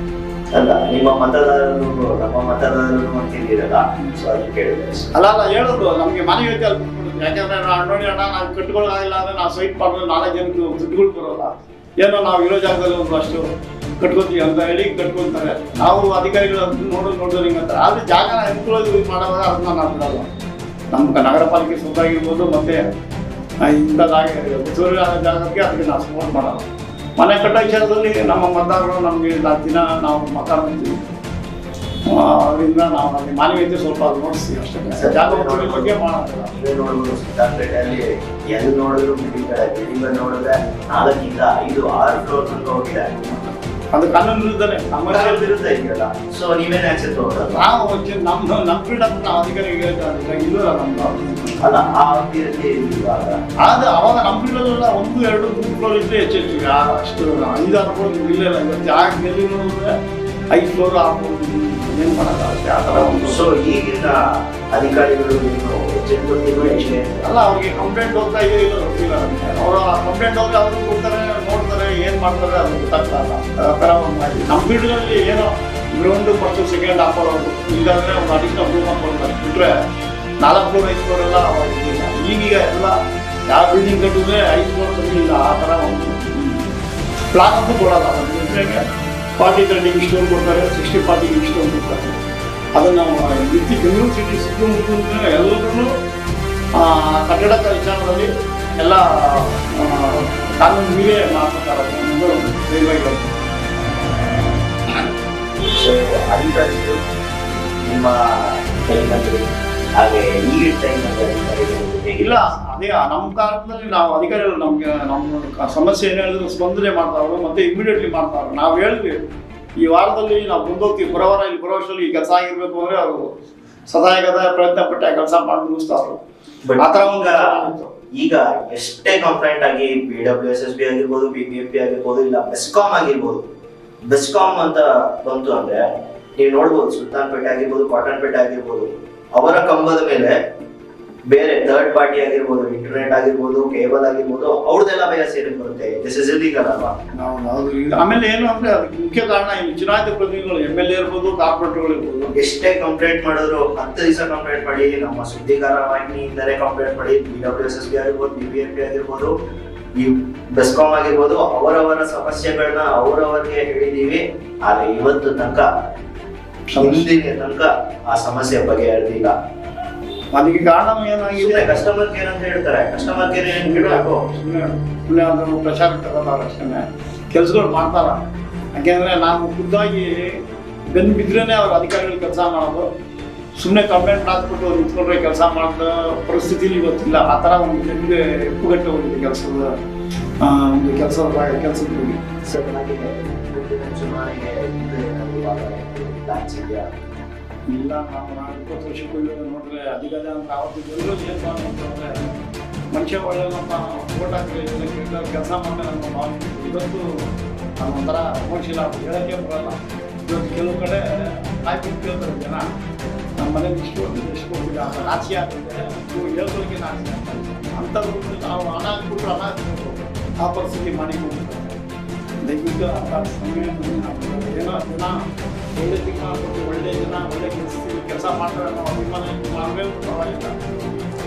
ಅಲ್ಲ, ನಿಮ್ಮ ಮತದಾರರು ನಮ್ಮ ಮತದಾರರು ಅಂತಿದ್ದೀರಲ್ಲ, ಸೊ ಅದಕ್ಕೆ ಕೇಳಿದೆ. ಅಲ್ಲ ಹೇಳೋದು ನಮಗೆ ಮಾನವೀಯತೆ ಅಲ್ಲಿ ಬಿಟ್ಬಿಡುತ್ತೆ. ಯಾಕೆಂದ್ರೆ ನೋಡಿ ಅಣ್ಣ, ನಾವು ಕಟ್ಕೊಳ್ಳೋದಾಗಿಲ್ಲ ಅಂದ್ರೆ ನಾವು ಸೈಟ್ ಮಾಡಿದ್ರೆ 4 ಜನಕ್ಕೆ ದುಡ್ಡುಗಳು ಬರೋಲ್ಲ. ಏನೋ ನಾವು ಇರೋ ಜಾಗದಲ್ಲಿ ಒಂದು ಅಷ್ಟು ಕಟ್ಕೋತೀವಿ ಅಂತ ಹೇಳಿ ಕಟ್ಕೊಳ್ತಾರೆ. ನಾವು ಅಧಿಕಾರಿಗಳು ನೋಡೋದು ಹಿಂಗಂತಾರೆ. ಆದರೆ ಜಾಗನ ಹೆಣ್ಕೊಳ್ಳೋದು ಮಾಡೋದಾಗ ಅದನ್ನ ನಾವು ಬಿಡಲ್ಲ. ನಮ್ಮ ನಗರ ಪಾಲಿಕೆ ಸುತ್ತಾಗಿರ್ಬೋದು, ಮತ್ತೆ ಇಂಥದ್ದಾಗಿ ಜಾಗಕ್ಕೆ ಅದಕ್ಕೆ ನಾವು ಸಪೋರ್ಟ್ ಮಾಡಲ್ಲ. ಮನೆ ಕಟ್ಟೋ ವಿಚಾರದಲ್ಲಿ ನಮ್ಮ ಮತದಾರರು ನಮಗೆ ದಿನ ನಾವು ಮಾತಾಡ್ತೀವಿ. ಅವರಿಂದ ನಾವು ನಮಗೆ ಮಾನವೀಯತೆ ಸ್ವಲ್ಪ ನೋಡಿಸ್ತೀವಿ ಅಷ್ಟೇ. ಜಾಗೃತಿ ಬಗ್ಗೆ ಮಾಡೋದಿಲ್ಲ. ನೋಡ್ಬೋದು, ಸುತ್ತಾಪೇಟೆಯಲ್ಲಿ ಎಲ್ಲಿ ನೋಡಿದ್ರು ಬಿಲ್ಡಿಂಗ್ ನೋಡಿದ್ರೆ 4 ಇಂದ 5-6 ಫ್ಲೋರ್ ತನಕ ಹೋಗಿದೆ. ಅದು ಕಾನೂನು ವಿರುದ್ಧನೇ ಕಮರ್ಷಿಯಲ್ ವಿರುದ್ಧ ಇದೆಯಲ್ಲ. ಸೊ ನೀವೇನು ಆಕ್ಷನ್ ತಗೊಳ್ಳೋದು? ನಾವು ನಮ್ಮ ಫ್ರೀಡಮ್ ನಾವು ಅಧಿಕಾರಿಗೆ ಇಲ್ಲ ನಮ್ದು ಅಲ್ಲ, ಆ ಅಭಿವೃದ್ಧಿ ಇವಾಗ ಆದ್ರೆ ಅವಾಗ ನಮ್ಮ ಫ್ರೀಡಲ್ಲ 1-2 ಗ್ರೂಪ್ಗಳು ಇದ್ರೆ ಹೆಚ್ಚು ಅಷ್ಟು 5-6 ಫ್ಲೋರ್ ಇಲ್ಲ ಜಾಗ ಎಲ್ಲಿ ನೋಡಿದ್ರೆ 5 ಫ್ಲೋರ್ 6 ಫ್ಲೋರ್ ಏನು ಮಾಡೋಕ್ಕಾಗುತ್ತೆ ಆ ಥರ ಒಂದು. ಸೊ ಈಗಿನ ಅಧಿಕಾರಿಗಳು ಏನು ಎಚ್ಚೆತ್ತುಕೊಂಡು ಅಲ್ಲ, ಅವ್ರಿಗೆ ಕಂಪ್ಲೇಂಟ್ ಹೋಗ್ತಾ ಇದೆ ಇಲ್ಲ ಗೊತ್ತಿಲ್ಲ ನಮಗೆ. ಅವರು ಕಂಪ್ಲೇಂಟ್ ಹೋಗಿ ಅವರು ಹೋಗ್ತಾರೆ ನೋಡ್ತಾರೆ ಏನು ಮಾಡ್ತಾರೆ ಅದು ಗೊತ್ತಾಗ್ತಲ್ಲ. ಆ ಥರ ಒಂದು ಮಾಡಿ ನಮ್ಮ ಫೀಲ್ಡ್ನಲ್ಲಿ ಏನೋ ಗ್ರೌಂಡು ಫಸ್ಟು ಸೆಕೆಂಡ್ ಹಾಕೋರು ಅವರು ಈಗಾದರೆ ಒಂದು ಅಡಿಷನಲ್ ರೂಮ್ ಹಾಕೊಳ್ತಾರೆ ಬಿಟ್ಟರೆ 4 ಫ್ಲೋರ್ 5 ಫ್ಲೋರ್ ಎಲ್ಲ ಅವಾಗ ಇರಲಿಲ್ಲ. ಈಗೀಗ ಎಲ್ಲ ಯಾವ ಬಿಲ್ಡಿಂಗ್ ಕಟ್ಟಿದ್ರೆ 5 ಫ್ಲೋರ್ ಕಟ್ಟಿಲ್ಲ. ಆ ಥರ ಒಂದು ಪ್ಲಾನ್ ಅಂತೂ ಕೊಡೋಲ್ಲ. ಜೊತೆಗೆ 40-30 ಇಷ್ಟೊಂದು ಕೊಡ್ತಾರೆ, 60-40 ಇಷ್ಟೊಂದು ಕೊಡ್ತಾರೆ. ಅದನ್ನು ನಾವು ಬೆಂಗಳೂರು ಸಿಟಿ ಸುತ್ತಮುತ್ತ ಎಲ್ಲರೂ ಕಟ್ಟಡ ವಿಚಾರದಲ್ಲಿ ಎಲ್ಲ ಕಾನೂನು ಮೀರೇ ಮಾಡ್ತಾರೆ ಅನ್ನೋದು ಧೈರ್ಯವಾಗಿ. ಸೊ ಅಧಿಕಾರಿಗಳು ನಿಮ್ಮ ಟೈಮಲ್ಲಿ ಹಾಗೆ ಈಗಿನ ಟೈಮಲ್ಲಿ ಅಧಿಕಾರಿಗಳು ಇಲ್ಲ, ಅದೇ ನಮ್ಮ ಕಾಲದಲ್ಲಿ ನಾವು ಅಧಿಕಾರಿಗಳು ನಮಗೆ ನಮ್ಮ ಸಮಸ್ಯೆ ಏನು ಹೇಳಿದ್ರು ಸ್ಪಂದನೆ ಮಾಡ್ತಾರೋ ಮತ್ತೆ ಇಮಿಡಿಯೇಟ್ಲಿ ಮಾಡ್ತಾರೋ. ನಾವು ಹೇಳಿದ್ವಿ ಈ ವಾರದಲ್ಲಿ ನಾವು ಮುಂದೋಗ್ತೀವಿ, ಬರೋವಾರ ಇಲ್ಲಿ ಬರೋಷ್ಟರಲ್ಲಿ ಈ ಕೆಲಸ ಆಗಿರ್ಬೇಕು ಅಂದರೆ ಅವರು ಸದಾಯಗದ ಪ್ರಯತ್ನ ಪಟ್ಟು ಆ ಕೆಲಸ ಮಾಡಿ ಮುಗಿಸ್ತಾರೆ. ಆ ಥರ ಒಂದು ಈಗ ಎಷ್ಟೇ ಕಂಪ್ಲೇಂಟ್ ಆಗಿ BWSSB ಆಗಿರ್ಬೋದು, BBMP ಆಗಿರ್ಬೋದು, ಇಲ್ಲ ಬೆಸ್ಕಾಂ ಆಗಿರ್ಬೋದು, ಬೆಸ್ಕಾಂ ಅಂತ ಬಂತು ಅಂದ್ರೆ ನೀವು ನೋಡ್ಬೋದು ಸುಲ್ತಾನ್ಪೇಟೆ ಆಗಿರ್ಬೋದು, ಕಾಟನ್ಪೇಟೆ ಆಗಿರ್ಬೋದು, ಅವರ ಕಂಬದ ಮೇಲೆ ಬೇರೆ ಥರ್ಡ್ ಪಾರ್ಟಿ ಆಗಿರ್ಬೋದು, ಇಂಟರ್ನೆಟ್ ಆಗಿರ್ಬೋದು, ಕೇಬಲ್ ಆಗಿರ್ಬೋದು, ಅವ್ರದ್ದೆಲ್ಲ ಭಯ ಸೇರಿ ಬರುತ್ತೆ. ದಿಸ್ ಇಸ್ ಇಲ್ಲೀಗಲ್ ಅಲ್ವಾ? ಆಮೇಲೆ ಏನು ಅಂದ್ರೆ ಅದಕ್ಕೆ ಮುಖ್ಯ ಕಾರಣ ಇಲ್ಲಿ ಚುನಾಯಿತ ಪ್ರತಿನಿಧಿಗಳು MLA ಇರ್ಬೋದು, ಕಾರ್ಪೊರೇಟರ್ಗಳು ಇರ್ಬೋದು, ಎಷ್ಟೇ ಕಂಪ್ಲೇಂಟ್ ಮಾಡಿದ್ರು 10 ದಿವಸ ಕಂಪ್ಲೇಂಟ್ ಮಾಡಿ, ನಮ್ಮ ಸುದ್ದಿಗಾರ ವಾಹಿನಿಯಿಂದಲೇ ಕಂಪ್ಲೇಂಟ್ ಮಾಡಿ, BWSSB ಆಗಿರ್ಬೋದು, BBMP ಆಗಿರ್ಬೋದು, ಈ ಬೆಸ್ಕಾಂ ಆಗಿರ್ಬೋದು, ಅವರವರ ಸಮಸ್ಯೆಗಳನ್ನ ಅವರವರಿಗೆ ಹೇಳಿದೀವಿ. ಆದ್ರೆ ಇವತ್ತು ತನಕ ಹಿಂದಿನ ತನಕ ಆ ಸಮಸ್ಯೆ ಬಗೆಹರಿದಿಲ್ಲ. ಅದಕ್ಕೆ ಕಾರಣ ಏನಾಗಿದೆ, ಕಸ್ಟಮರ್ ಕೇರ್ ಅಂತ ಹೇಳ್ತಾರೆ. ಕಸ್ಟಮರ್ ಕೇರ್ ಏನ್ ಬಿಡಬೇಕು, ಸುಮ್ಮನೆ ಅದನ್ನು ಪ್ರಚಾರಕ್ಕೆ ತಗೋತಾರೆ ಅಷ್ಟೇ, ಕೆಲಸಗಳು ಮಾಡ್ತಾರ. ಯಾಕೆಂದ್ರೆ ನಾವು ಖುದ್ದಾಗಿ ಬೆನ್ನು ಬಿದ್ರೇನೆ ಅವ್ರ ಅಧಿಕಾರಿಗಳು ಕೆಲಸ ಮಾಡೋದು. ಸುಮ್ಮನೆ ಕಂಪ್ಲೇಂಟ್ ಹಾಕ್ಬಿಟ್ಟು ನಿಂತ್ಕೊಂಡ್ರೆ ಕೆಲಸ ಮಾಡಿದ ಪರಿಸ್ಥಿತಿಲಿ ಇವತ್ತಿಲ್ಲ. ಆ ಥರ ಒಂದು ಜನರಿಗೆ ಉಪ್ಪುಗಟ್ಟೆ ಹೋಗಿದೆ ಕೆಲಸದ ಒಂದು ಕೆಲಸದ ಬಗ್ಗೆ. ಇಲ್ಲ, ನಾವು 20 ವರ್ಷಕ್ಕೂ ನೋಡ್ರೆ ಅಧಿಕಾರ ಅಂತ ಆವತ್ತು ಎಲ್ಲರೂ ಏನು ಅಂತಂದ್ರೆ ಮನುಷ್ಯ ಒಳ್ಳೆಯಪ್ಪ ಓಟ್ ಹಾಕಿ ಕೆಲಸ ಮಾಡ್ತಾರೆ ನಮ್ಮ ಭಾವನೆ. ಇವತ್ತು ನಾವು ಒಂಥರ ಮೋಕ್ಷಿಲ್ಲ ಹೇಳೋಕ್ಕೆ ಬರಲ್ಲ. ಇವತ್ತು ಕೆಲವು ಕಡೆ ಕಾಯ್ಬಿಟ್ಟು ಕೇಳ್ತಾರೆ ಜನ, ನಮ್ಮ ಮನೇಲಿ ಇಷ್ಟು ಕೊಡ್ತಿಲ್ಲ ಅಂತ ನಾಚಿಕೆ ಆಗ್ತದೆ. ನೀವು ಹೇಳ್ದೋರಿಗೆ ನಾಚಿಕೆ ಆಗ್ತದೆ. ಅಂಥದ್ದು ನಾವು ಹಣ ಹಾಕ್ಬಿಟ್ರು ಹಣ ಆ ಪರಿಸ್ಥಿತಿ ಮಾಡಿಕೊಡ್ತಾರೆ. ದಯವಿಟ್ಟು ಏನೋ ಜನ ಒಳ್ಳೆ ತಿಂಗಳ ಕೊಟ್ಟು ಒಳ್ಳೆ ಜನ ಒಳ್ಳೆ ಕೆಲಸ ಮಾಡ್ತಾರೆ ಅನ್ನೋ ಅಭಿಮಾನ ಮಾಡಬೇಕು, ಪರವಾಗಿಲ್ಲ.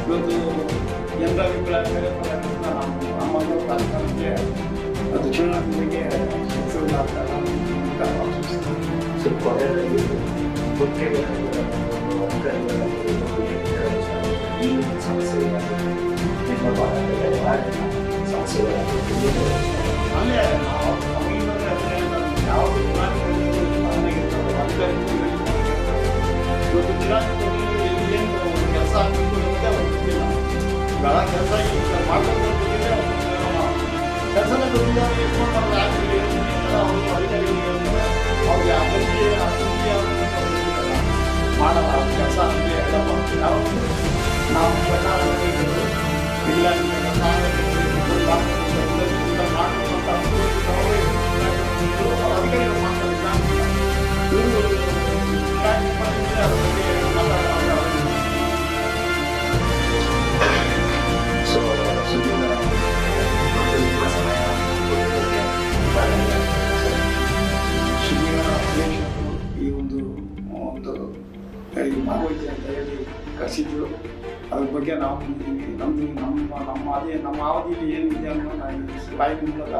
ಇವತ್ತು ಜನರ ಅಭಿಪ್ರಾಯ ಬೇರೆ ನಮ್ಮನ್ನು ರಾಜಕಾರಣಕ್ಕೆ ದಕ್ಷಿಣ ಜಿಲ್ಲೆಗೆ ಅಲ್ಲೇ ಯಾವುದು ಇವತ್ತು ಚುನಾವಣೆ ಏನು ಕೆಲಸ ಆಗಬೇಕು ಅನ್ನೋದೇ ಅವ್ರಿಗೆ ಗೊತ್ತಿಲ್ಲ. ಭಾಳ ಕೆಲಸ ಈಗ ಮಾಡಬೇಕು ಅಂತ ಕೆಲಸನೇ ಗೊತ್ತಿಲ್ಲ. ಎತ್ಕೊಂಡು ಆಗ್ತೀವಿ ಅವರು ಅಧಿಕಾರಿಗಳು ಅವ್ರಿಗೆ ಆ ಬಗ್ಗೆ ಮಾಡಲ್ಲ ಕೆಲಸ ಅಂದರೆ ಯಾವತ್ತು ನಾವು ಇಲ್ಲ ಮಾಡುವಂಥ ಅಧಿಕಾರಿಗಳು ಮಾಡ್ತಾರೆ. ಈ ಒಂದು ಭಾಗವಹಿಸಿ ಅಂತ ಹೇಳಿ ಕರೆಸಿದ್ರು. ಅದ್ರ ಬಗ್ಗೆ ನಾವು ನಮ್ಮ ಅವಧಿಯಲ್ಲಿ ಏನಿದೆ ಅನ್ನೋ ನಾವು ಬಾಯಿ ಮೂಲಕ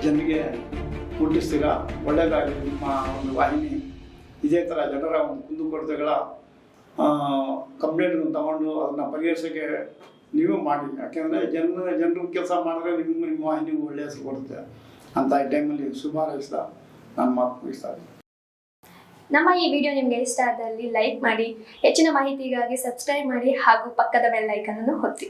ಜನರಿಗೆ ಮುಟ್ಟಿಸ್ತೀರ. ಒಳ್ಳೆಯದಾಗಲಿ ನಿಮ್ಮ ಒಂದು ವಾಹಿನಿ. ಇದೇ ಥರ ಜನರ ಒಂದು ಕುಂದುಕೊರತೆಗಳ ಕಂಪ್ಲೇಂಟ್ಗಳನ್ನು ತಗೊಂಡು ಅದನ್ನು ಪರಿಹರಿಸೋಕ್ಕೆ ನೀವು ಮಾಡಿ. ಯಾಕೆಂದರೆ ಜನರು ಕೆಲಸ ಮಾಡಿದ್ರೆ ನಿಮ್ಮ ವಾಹಿನಿಗೂ ಒಳ್ಳೆಯ ಹೆಸರು ಕೊಡುತ್ತೆ ಅಂತ ಈ ಟೈಮಲ್ಲಿ ಶುಭ ಹಾರೈಸ್ತಾ ನಾನು ಮಾತು ಮುಗಿಸ್ತಾ ಇದ್ದೀನಿ. ನಮ್ಮ ಈ ವಿಡಿಯೋ ನಿಮಗೆ ಇಷ್ಟ ಆದಲ್ಲಿ ಲೈಕ್ ಮಾಡಿ, ಹೆಚ್ಚಿನ ಮಾಹಿತಿಗಾಗಿ ಸಬ್ಸ್ಕ್ರೈಬ್ ಮಾಡಿ ಹಾಗೂ ಪಕ್ಕದ ಬೆಲ್ ಐಕಾನ್ ಅನ್ನು ಒತ್ತಿ.